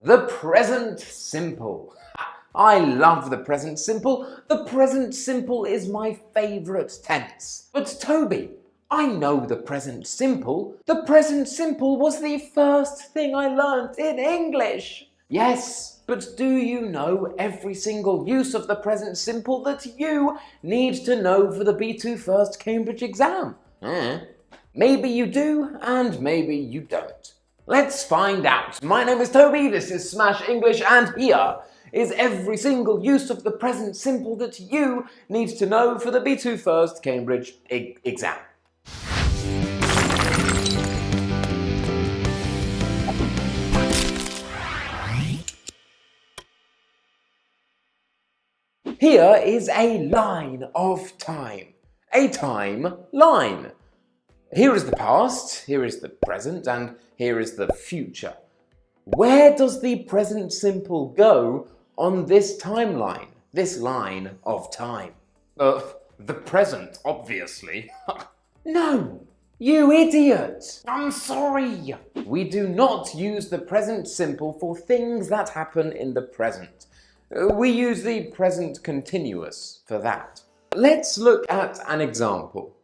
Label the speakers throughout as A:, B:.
A: The present simple. I love the present simple. The present simple is my favourite tense. But Toby, I know the present simple. The present simple was the first thing I learnt in English. Yes, but do you know every single use of the present simple that you need to know for the B2 First Cambridge exam? Maybe you do, and maybe you don't. Let's find out. My name is Toby, this is Smash English, and here is every single use of the present simple that you need to know for the B2 First Cambridge exam. Here is a line of time. A timeline. Here is the past, here is the present, and here is the future. Where does the present simple go on this timeline, this line of time? The present, obviously. No, you idiot! I'm sorry! We do not use the present simple for things that happen in the present. We use the present continuous for that. Let's look at an example.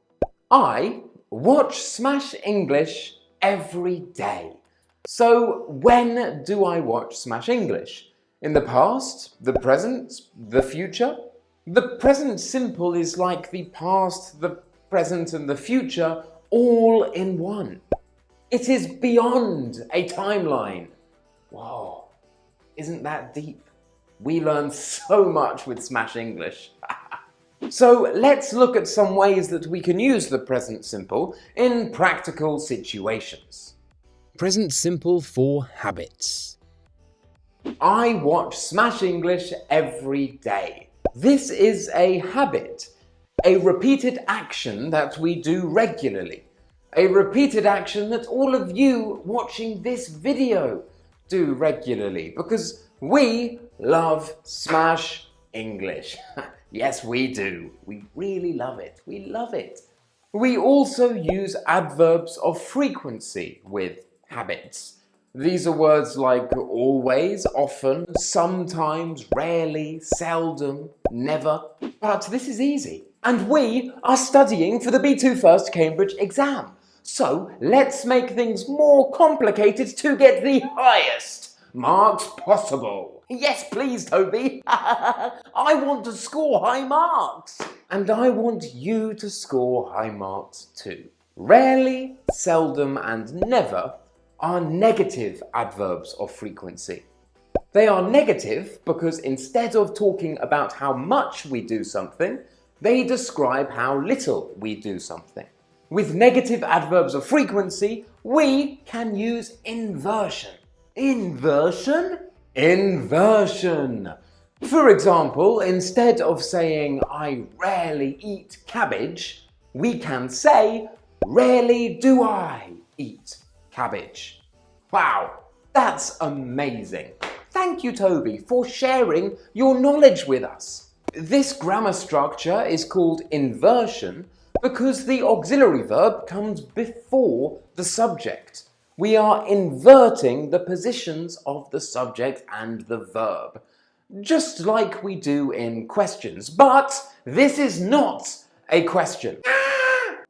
A: I watch Smash English every day. So when do I watch Smash English? In the past, the present, the future? The present simple is like the past, the present and the future all in one. It is beyond a timeline. Whoa, isn't that deep? We learn so much with Smash English. So let's look at some ways that we can use the present simple in practical situations.
B: Present simple for habits.
A: I watch Smash English every day. This is a habit, a repeated action that we do regularly, a repeated action that all of you watching this video do regularly, because we love Smash English. Yes, we do. We really love it. We love it. We also use adverbs of frequency with habits. These are words like always, often, sometimes, rarely, seldom, never. But this is easy. And we are studying for the B2 First Cambridge exam. So let's make things more complicated to get the highest marks possible. Yes, please, Toby. I want to score high marks. And I want you to score high marks too. Rarely, seldom, and never are negative adverbs of frequency. They are negative because instead of talking about how much we do something, they describe how little we do something. With negative adverbs of frequency, we can use inversion. Inversion? Inversion. For example, instead of saying, I rarely eat cabbage, we can say, rarely do I eat cabbage. Wow, that's amazing. Thank you, Toby, for sharing your knowledge with us. This grammar structure is called inversion because the auxiliary verb comes before the subject. We are inverting the positions of the subject and the verb, just like we do in questions. But this is not a question.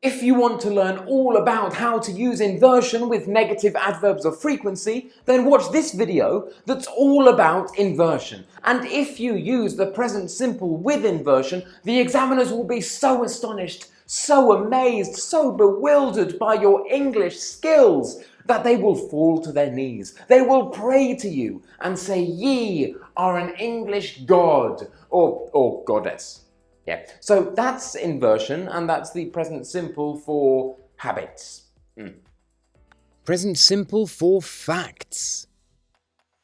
A: If you want to learn all about how to use inversion with negative adverbs of frequency, then watch this video that's all about inversion. And if you use the present simple with inversion, the examiners will be so astonished, so amazed, so bewildered by your English skills that they will fall to their knees. They will pray to you and say, ye are an English god or goddess. Yeah, so that's inversion, and that's the present simple for habits.
B: Present simple for facts.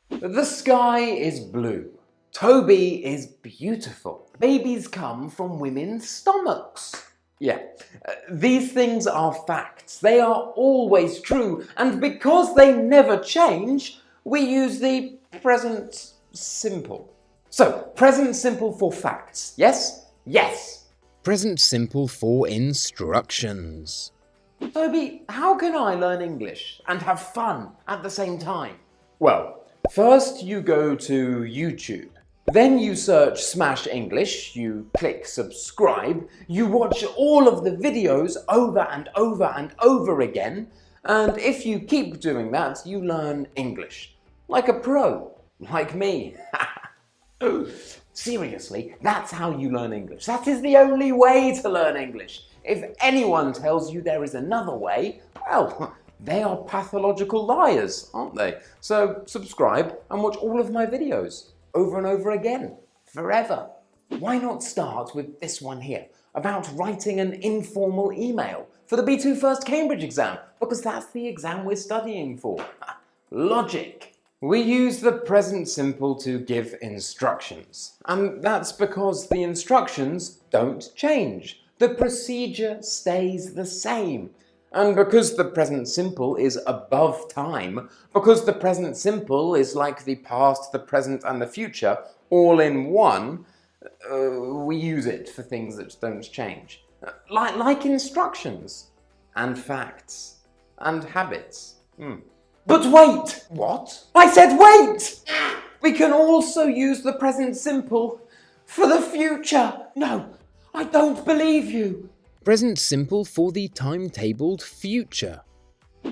A: The sky is blue. Toby is beautiful. Babies come from women's stomachs. Yeah, these things are facts. They are always true, and because they never change, we use the present simple. So, present simple for facts, yes? Yes.
B: Present simple for instructions.
A: Toby, how can I learn English and have fun at the same time? Well, First, you go to YouTube. Then you search Smash English, you click subscribe, you watch all of the videos over and over and over again, and if you keep doing that, you learn English. Like a pro, like me. Seriously, that's how you learn English. That is the only way to learn English. If anyone tells you there is another way, well, they are pathological liars, aren't they? So subscribe and watch all of my videos over and over again, forever. Why not start with this one here, about writing an informal email for the B2 First Cambridge exam, because that's the exam we're studying for. Logic. We use the present simple to give instructions, and that's because the instructions don't change. The procedure stays the same. And because the present simple is above time, because the present simple is like the past, the present and the future all in one, we use it for things that don't change. Like instructions and facts and habits. But wait! What? I said wait! We can also use the present simple for the future. No, I don't believe you.
B: Present simple for the timetabled future.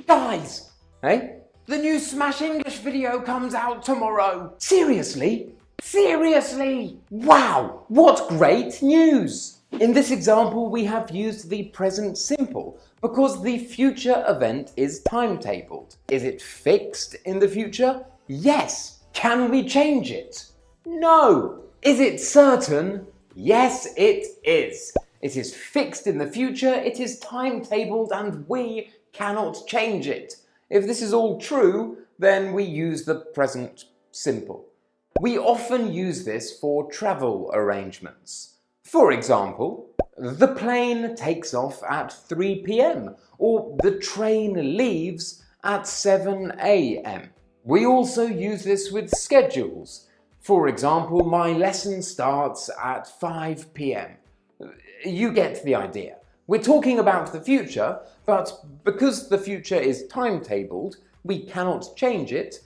A: Guys, hey? The new Smash English video comes out tomorrow. Seriously? Seriously? Wow, what great news! In this example, we have used the present simple because the future event is timetabled. Is it fixed in the future? Yes. Can we change it? No. Is it certain? Yes, it is. It is fixed in the future, it is timetabled, and we cannot change it. If this is all true, then we use the present simple. We often use this for travel arrangements. For example, the plane takes off at 3 p.m. or the train leaves at 7 a.m. We also use this with schedules. For example, my lesson starts at 5 p.m. You get the idea. We're talking about the future, but because the future is timetabled, we cannot change it,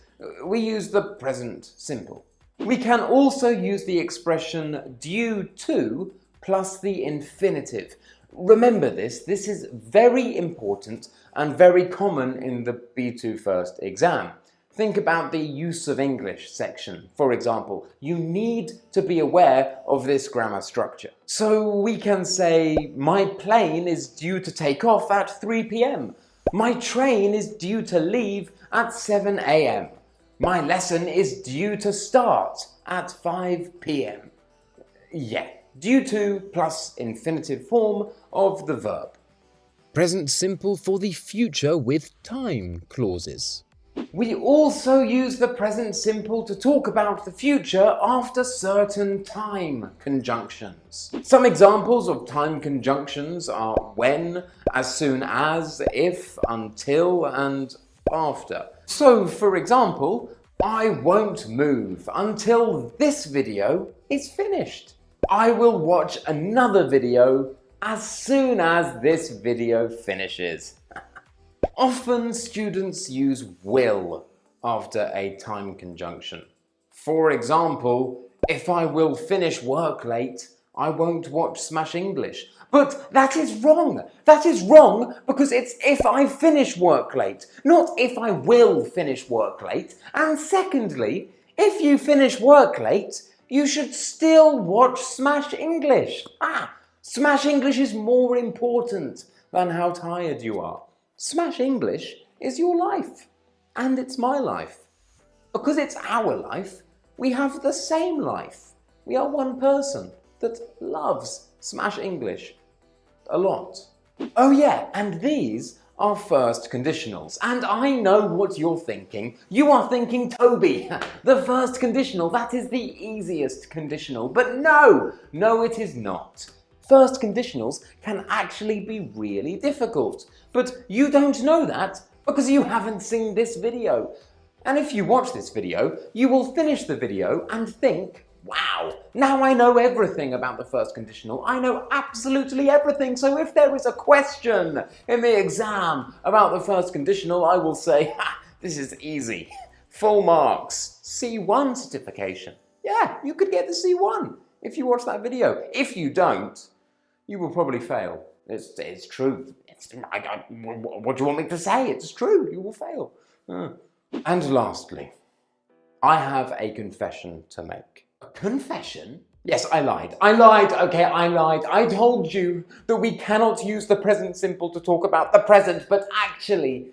A: we use the present simple. We can also use the expression due to plus the infinitive. Remember this is very important and very common in the B2 First exam. Think about the use of English section, for example. You need to be aware of this grammar structure. So we can say, my plane is due to take off at 3 p.m. My train is due to leave at 7 a.m. My lesson is due to start at 5 p.m. Yeah, due to plus infinitive form of the verb.
B: Present simple for the future with time clauses.
A: We also use the present simple to talk about the future after certain time conjunctions. Some examples of time conjunctions are when, as soon as, if, until, and after. So, for example, I won't move until this video is finished. I will watch another video as soon as this video finishes. Often students use will after a time conjunction. For example, if I will finish work late, I won't watch Smash English. But that is wrong. That is wrong because it's if I finish work late, not if I will finish work late. And secondly, if you finish work late, you should still watch Smash English. Smash English is more important than how tired you are. Smash English is your life, and it's my life. Because it's our life, we have the same life. We are one person that loves Smash English a lot. Oh yeah, and these are first conditionals. And I know what you're thinking. You are thinking, Toby, the first conditional, that is the easiest conditional. But no, it is not. First conditionals can actually be really difficult. But you don't know that because you haven't seen this video. And if you watch this video, you will finish the video and think, wow, now I know everything about the first conditional. I know absolutely everything. So if there is a question in the exam about the first conditional, I will say, this is easy. Full marks. C1 certification. Yeah, you could get the C1 if you watch that video. If you don't, you will probably fail. It's true. What do you want me to say? It's true. You will fail. And lastly, I have a confession to make. A confession? Yes, I lied. Okay, I lied. I told you that we cannot use the present simple to talk about the present, but actually,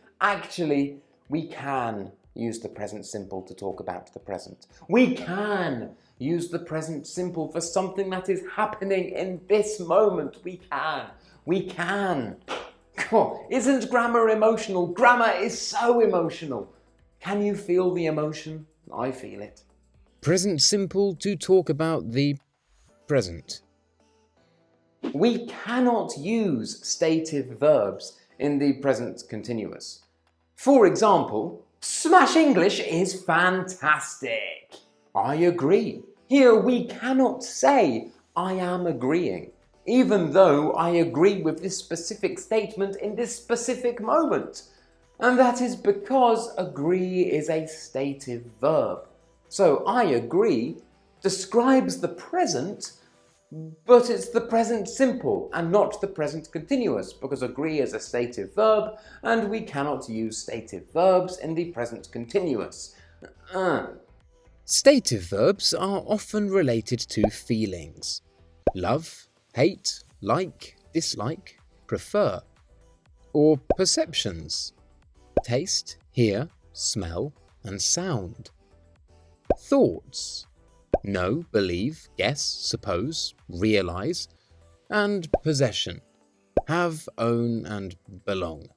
A: we can use the present simple to talk about the present. We can use the present simple for something that is happening in this moment. We can. God, isn't grammar emotional? Grammar is so emotional. Can you feel the emotion? I feel it.
B: Present simple to talk about the present.
A: We cannot use stative verbs in the present continuous. For example, smash English is fantastic. I agree. Here we cannot say I am agreeing, even though I agree with this specific statement in this specific moment. And that is because agree is a stative verb. So I agree describes the present, but it's the present simple and not the present continuous, because agree is a stative verb and we cannot use stative verbs in the present continuous.
B: Stative verbs are often related to feelings. Love, hate, like, dislike, prefer. Or perceptions. Taste, hear, smell, and sound. Thoughts. Know, believe, guess, suppose, realize. And possession. Have, own, and belong.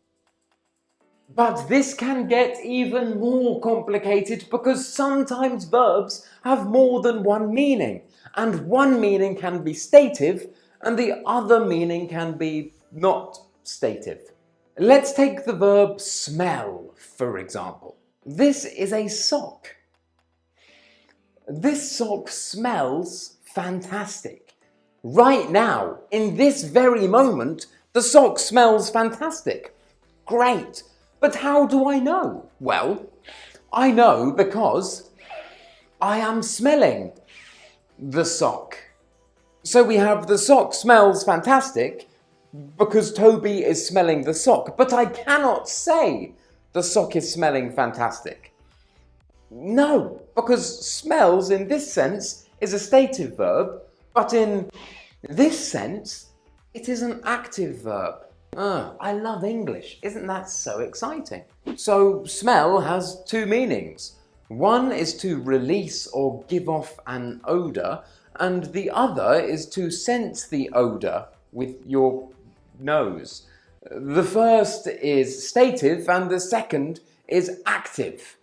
A: But this can get even more complicated because sometimes verbs have more than one meaning, and one meaning can be stative and the other meaning can be not stative. Let's take the verb smell, for example. This is a sock. This sock smells fantastic. Right now, in this very moment, the sock smells fantastic. Great. But how do I know? Well, I know because I am smelling the sock. So we have the sock smells fantastic because Toby is smelling the sock, but I cannot say the sock is smelling fantastic. No, because smells in this sense is a stative verb, but in this sense, it is an active verb. I love English. Isn't that so exciting? So smell has two meanings. One is to release or give off an odour, and the other is to sense the odour with your nose. The first is stative and the second is active.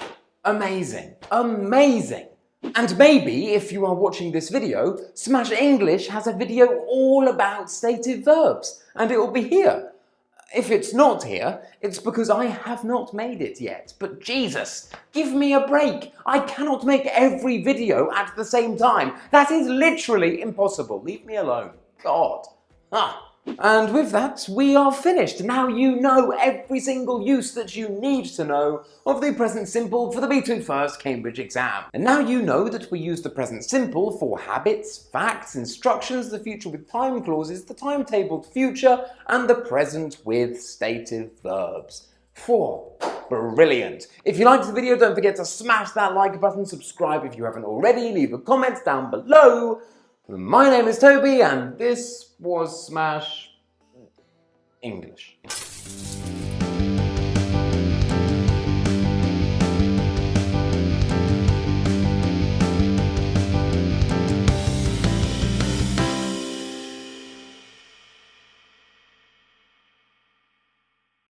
A: Amazing. Amazing. And maybe, if you are watching this video, Smash English has a video all about stative verbs, and it will be here. If it's not here, it's because I have not made it yet. But Jesus, give me a break. I cannot make every video at the same time. That is literally impossible. Leave me alone. God. And with that, we are finished. Now you know every single use that you need to know of the present simple for the B2 First Cambridge exam. And now you know that we use the present simple for habits, facts, instructions, the future with time clauses, the timetabled future, and the present with stative verbs. Brilliant. If you liked the video, don't forget to smash that like button, subscribe if you haven't already, leave a comment down below. My name is Toby, and this was Smash English.